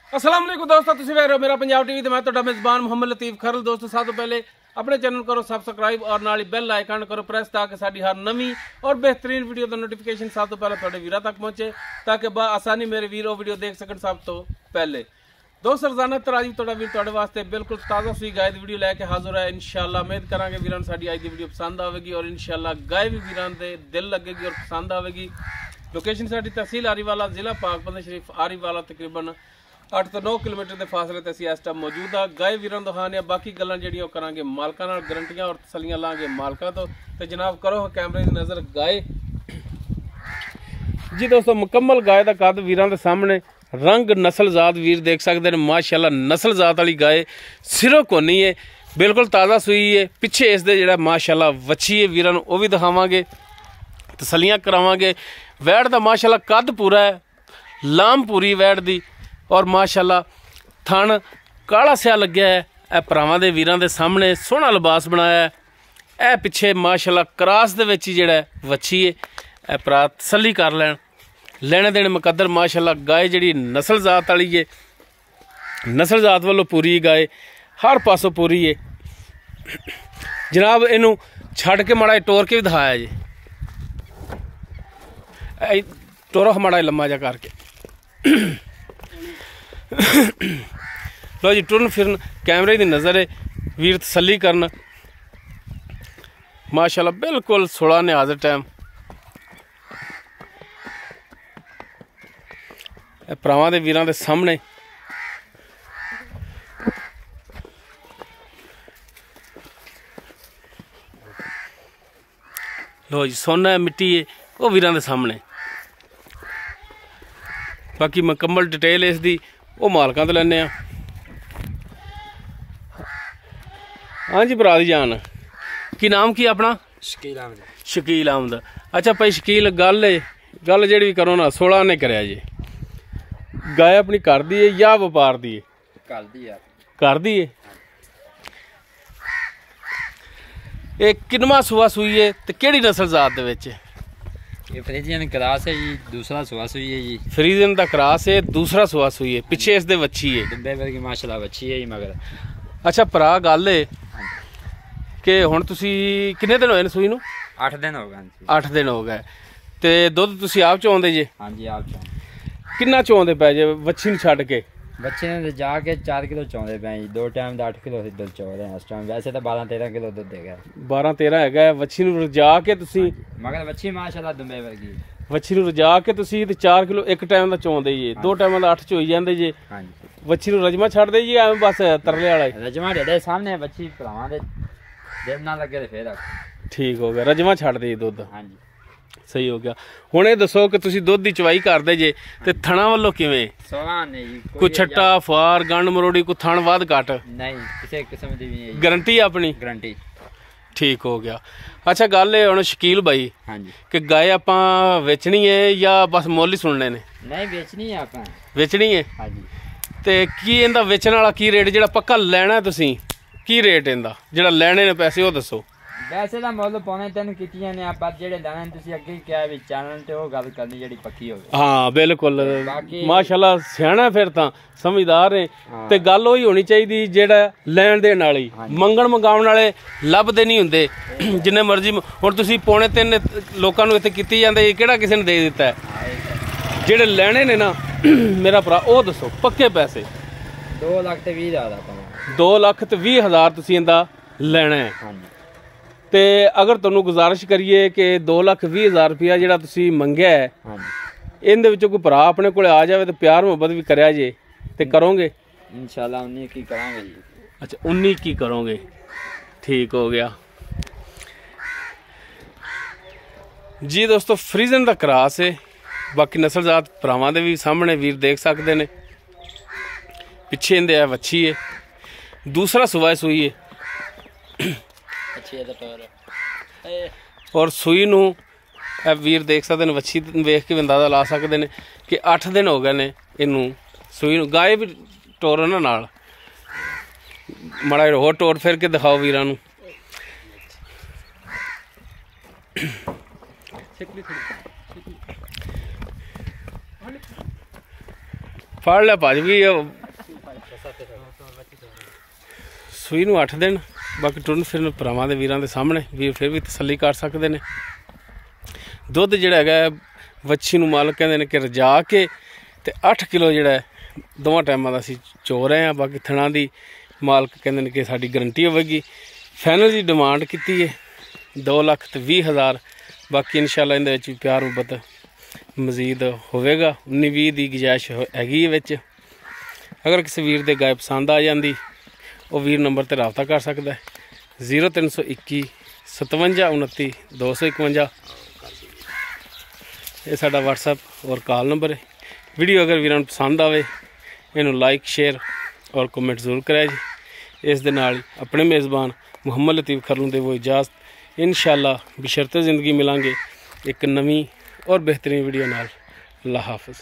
अस्सलाम वालेकुम दोस्तों, तुसीं वेख रहे हो मेरा पंजाब टीवी ते मैं तुहाडा मेज़बान मोहम्मद लतीफ खरल। दोस्तों सब तो पहले अपने चैनल करो सब्सक्राइब और नाल ही बेल आइकन करो प्रेस ताकि साडी हर नवी और बेहतरीन वीडियो का नोटिफिकेशन सब तो पहले तुहाडे वीरां तक पहुंचे ताकि आसानी मेरे वीर वो वीडियो देख सकन सब तो पहले। दोस्त रोजाना तराजी तुहाडा वीर तुहाडे वास्ते बिल्कुल ताज़ा सुई गाय दी वीडियो लैके हाजिर है। इंशाअल्लाह उम्मीद करांगे वीरां साडी अज दी वीडियो पसंद आवेगी और इंशाअल्लाह गाय भी वीरां दे दिल लगेगी और पसंद आवेगी। लोकेशन साडी तहसील आरीवाला, जिला पाकबंद शरीफ आरीवाला, तकरीबन 8 ਤੋਂ 9 किलोमीटर के फासले ते असीं इस टाइम मौजूद हाँ। गाय वीरां दिखाने बाकी गल्लां जिहड़ियां करांगे मालकां नाल, गारंटियां और तसल्लियां लांगे मालकां तो। ते जनाब करो कैमरे की नज़र गाय जी। दोस्तों मुकम्मल गाय का कद वीरां दे सामने, रंग नस्ल जात वीर देख सकते हैं। माशाअल्लाह नस्ल जात वाली गाय सिरों कोनी है, बिल्कुल ताज़ा सूई है। पिछे इस दे जिहड़ा माशाअल्लाह वच्छी है वीरां नूं वो भी दिखावांगे, तसल्लियां करावांगे। वैड़ दा माशाअल्लाह कद पूरा है, लाम पूरी वैड़ दी और माशाअल्लाह थन काला स्या लग्या है। ए भरावां दे वीरां दे सामने सोहना लिबास बनाया है। ए पिछे माशाअल्लाह क्रास दे विच जिहड़ा वच्छी है, ए भरा तसल्ली कर लैण, लेने देने मुकद्दर। माशाअल्लाह गाय जिहड़ी नस्ल जात वाली है, नस्ल जात वालों पूरी गाय, हर पासों पूरी है जनाब। इनू छड़ के माड़ा टोर के भी दिखाया जी, टोरो माड़ा लम्मा जा करके लो जी। टुरन फिरन कैमरे की नज़र है, वीर तसल्ली करन। माशाअल्लाह बिल्कुल सोलह ने हाजिर टाइम भरावां दे वीरां दे सामने। लो जी सोना है, मिट्टी है, वो वीरां दे सामने। बाकी मुकम्मल डिटेल इसकी वो मालकां तो लैने। हाँ जी भरा दी जान, की नाम की अपना? शकील अहमद। शकील अहमद। अच्छा भाई शकील, गल जी करो ना, 16 ने कराया जी। गाय अपनी घर दी है या व्यापार दी है? घर दी है। ये किनवा सुआ सूई है ते केड़ी नस्ल जात दे विच? ये फ्रीजियन क्रॉस है जी, दूसरा सुआ सुई है जी। फ्रीजियन दा क्रॉस है, दूसरा सुआ सूई है। पिछे इस दे वच्छी है, डब्बे वर्गी माशाल्लाह वच्छी है जी मगर। अच्छा भरा गल है कि हुण तुसी किन्ने दिन होए ने सूई नूं? 8 दिन हो गए। 8 दिन हो गए ते दुध तुसी आप चोंदे जे? हाँ जी आप चों। किन्ना चोंदे पै जे वच्छी नूं छड्ड के? बच्चे ने जाके 4 किलो चौंदे पे जी, 2 टाइम का 8 किलो दुध चो रहे हैं इस टाइम। वैसे तो 12-13 किलो दुध देगा। 12-13 हैगा वच्छी नूं रजा के तुसी? मगर वच्छी माशाल्लाह दुम्बे वर्गी। वच्छी नूं रजा के तुसी ते 4 किलो एक टाइम का चोंदे जे, 2 टाइम का 8 चोई जांदे जे। हाँ जी। वच्छी नूं रजमा छड्ड दे जी एवें बस तरले वाला? रजमा डेडे सामने वच्छी भरावां दे दिल ना लगे ते फिर ठीक हो गया, रजमा छड्ड दे दुध। हाँ जी सही हो गया। हुण ये दसो कि तुसी दुध दी चवाई करदे जे ते थणा वालों किवें? 16 ने जी। कोई छट्टा फार गंड मरोड़ी कोई थण वध घट? नहीं, किसी किस्म दी भी नहीं। गारंटी अपनी? गारंटी। ठीक हो गया। अच्छा गल है हुण शकील भाई, हाँ जी, कि गाय आपां वेचनी है या बस मुੱਲ ही सुनने ने? नहीं बेचनी है आपां। वेचनी है। हाँ जी। ते की इहदा वेचण वाला की रेट, जिहड़ा पक्का लैना तुसीं की रेट इहदा, जिहड़ा लैने ने पैसे वो दसो। वैसे तो मुੱਲ पौने 3 कीतियां ने, आप जेड़े लैने तुसीं अगे क्या भी चैनल ते वो गल करनी जेड़ी पक्की होवे। हाँ बिल्कुल माशाल्लाह सियाणा फिर तां समझदार है। हाँ। ते गल होई होनी चाहिदी जेड़ा लैण देण वाली, मंगण मंगाउण वाले लभदे नहीं हुंदे जिन्ने मर्जी। हुण तुसीं पौने 3 लोकां नूं इत्थे कीती जांदे, किहड़ा किसे ने दे दित्ता है? जेड़े लैणे ने ना मेरा भरा ओ दसो पक्के पैसे। 2 ਲੱਖ ਤੇ 20 ਹਜ਼ਾਰ ਆਪਾਂ। 2 ਲੱਖ ਤੇ 20 ਹਜ਼ਾਰ ਤੁਸੀਂ ਇਹਦਾ ਲੈਣਾ ਹੈ। ਹਾਂਜੀ। ਤੇ ਅਗਰ ਤੁਹਾਨੂੰ ਗੁਜ਼ਾਰਿਸ਼ ਕਰੀਏ ਕਿ 2 ਲੱਖ 20 ਹਜ਼ਾਰ ਰੁਪਇਆ ਜਿਹੜਾ ਤੁਸੀਂ ਮੰਗਿਆ ਹੈ, ਹਾਂਜੀ, ਇਹਦੇ ਵਿੱਚੋਂ ਕੋਈ ਭਰਾ ਆਪਣੇ ਕੋਲੇ ਆ ਜਾਵੇ ਤੇ ਪਿਆਰ ਮੁਹੱਬਤ ਵੀ ਕਰਿਆ ਜੇ ਤੇ ਕਰੋਗੇ? ਇਨਸ਼ਾਅੱਲਾ 19 ਕੀ ਕਰਾਂਗੇ ਜੀ। अच्छा 19 की करोगे, ठीक हो गया जी। दोस्तों फ्रीजन का क्रॉस है, बाकी नस्ल जात भरावां दे भी सामने वीर देख सकते हैं। पिछे इंदे वच्छी है, दूसरा सुआ सूई है और सूई नूं वीर देख सकते हैं। वच्छी वेख के अंदाजा ला सकते हैं कि 8 दिन हो गए ने इनू सूई नूं। गाय भी टोर नाल माड़ा होर टोर फिर के दिखाओ वीरां नूं। ਫੜ ਲਿਆ ਭੱਜ ਗਈ ਸੂਈ ਨੂੰ 8 ਦਿਨ। ਬਾਕੀ ਟੁਰਨ ਫਿਰਨ ਭਰਾਵਾਂ ਦੇ ਵੀਰਾਂ ਦੇ ਸਾਹਮਣੇ ਵੀਰ ਫਿਰ ਵੀ ਤਸੱਲੀ ਕਰ ਸਕਦੇ ਨੇ। ਦੁੱਧ ਜਿਹੜਾ ਹੈਗਾ ਵੱਛੀ ਨੂੰ ਮਾਲਕ ਕਹਿੰਦੇ ਨੇ ਕਿ ਰਜਾ ਕੇ ਤੇ 8 ਕਿਲੋ ਜਿਹੜਾ ਦੋਵਾਂ ਟਾਈਮਾਂ ਦਾ ਅਸੀਂ ਚੋ ਰਹੇ ਹਾਂ। ਬਾਕੀ ਥਣਾ ਦੀ ਮਾਲਕ ਕਹਿੰਦੇ ਨੇ ਕਿ ਸਾਡੀ ਗਰੰਟੀ ਹੋਵੇਗੀ। ਫਾਈਨਲ ਦੀ ਡਿਮਾਂਡ ਕੀਤੀ ਹੈ 2,20,000। ਬਾਕੀ ਇਨਸ਼ਾਅੱਲਾ ਇਹਦੇ ਵਿੱਚ ਵੀ ਪਿਆਰ ਮੁਹੱਬਤ ਮਜ਼ੀਦ ਹੋਵੇਗਾ। 19-20 ਦੀ ਗੁੰਜਾਇਸ਼ ਹੈਗੀ ਵਿੱਚ। ਅਗਰ ਕਿਸੇ ਵੀਰ ਦੇ ਗਾਇਬ ਪਸੰਦ ਆ ਜਾਂਦੀ ਉਹ ਵੀਰ ਨੰਬਰ 'ਤੇ ਰਾਬਤਾ ਕਰ ਸਕਦਾ ਹੈ 0321 57 29 251। ਇਹ ਸਾਡਾ WhatsApp ਔਰ ਕਾਲ ਨੰਬਰ ਹੈ। ਵੀਡੀਓ ਅਗਰ ਵੀਰਾਂ ਨੂੰ ਪਸੰਦ ਆਵੇ ਇਹਨੂੰ ਲਾਈਕ ਸ਼ੇਅਰ ਔਰ ਕਮੈਂਟ ਜ਼ਰੂਰ ਕਰਿਆ ਜੀ। ਇਸ ਦੇ ਨਾਲ ਆਪਣੇ ਮੇਜ਼ਬਾਨ ਮੁਹੰਮਦ ਲਤੀਫ ਖਰਲ ਨੂੰ ਦੇਵੋ ਇਜਾਜ਼ਤ। ਇਨਸ਼ਾਅੱਲਾ ਬਸ਼ਰਤੇ ਜ਼ਿੰਦਗੀ ਮਿਲਾਂਗੇ ਇੱਕ ਨਵੀਂ ਔਰ ਬਿਹਤਰੀਨ ਵੀਡੀਓ ਨਾਲ। ਅੱਲਾ ਹਾਫਿਜ਼।